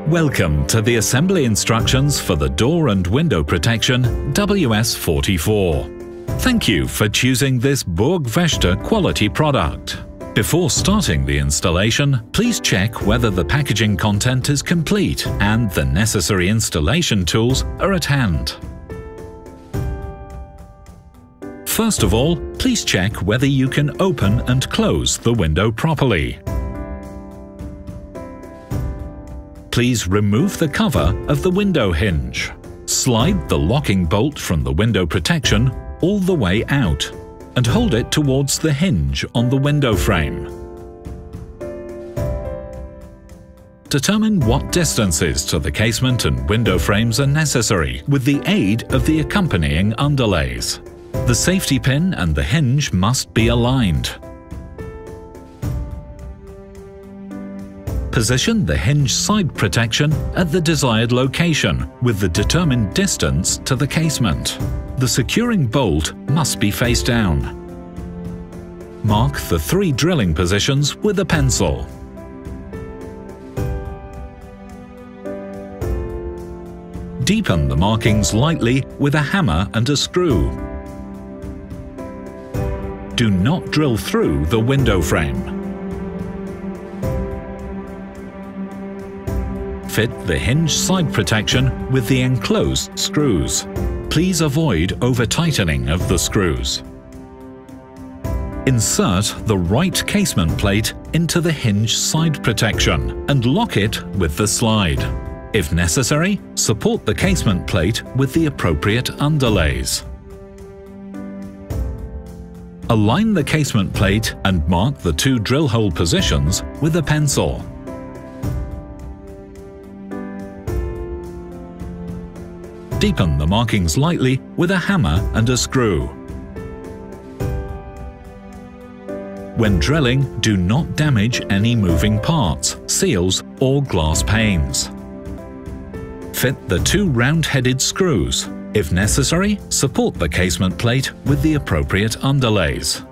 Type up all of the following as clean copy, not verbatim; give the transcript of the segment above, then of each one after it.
Welcome to the assembly instructions for the door and window protection WS44. Thank you for choosing this BURG-WÄCHTER quality product. Before starting the installation, please check whether the packaging content is complete and the necessary installation tools are at hand. First of all, please check whether you can open and close the window properly. Please remove the cover of the window hinge. Slide the locking bolt from the window protection all the way out and hold it towards the hinge on the window frame. Determine what distances to the casement and window frames are necessary with the aid of the accompanying underlays. The safety pin and the hinge must be aligned. Position the hinge side protection at the desired location with the determined distance to the casement. The securing bolt must be face down. Mark the 3 drilling positions with a pencil. Deepen the markings lightly with a hammer and a screw. Do not drill through the window frame. Fit the hinge side protection with the enclosed screws. Please avoid over-tightening of the screws. Insert the right casement plate into the hinge side protection and lock it with the slide. If necessary, support the casement plate with the appropriate underlays. Align the casement plate and mark the 2 drill hole positions with a pencil. Deepen the markings lightly with a hammer and a screw. When drilling, do not damage any moving parts, seals or glass panes. Fit the 2 round-headed screws. If necessary, support the casement plate with the appropriate underlays.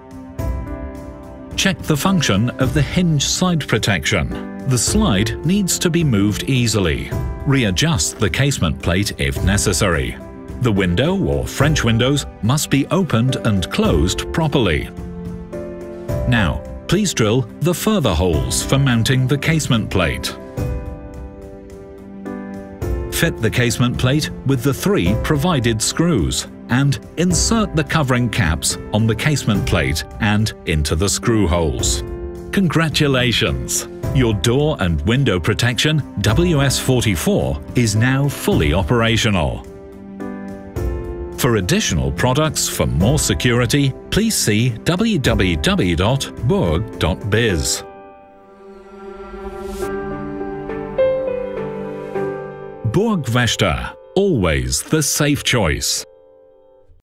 Check the function of the hinge side protection. The slide needs to be moved easily. Readjust the casement plate if necessary. The window or French windows must be opened and closed properly. Now, please drill the further holes for mounting the casement plate. Fit the casement plate with the 3 provided screws and insert the covering caps on the casement plate and into the screw holes. Congratulations! Your door and window protection WS44 is now fully operational. For additional products for more security, please see www.burg.biz. BURG-WÄCHTER, always the safe choice.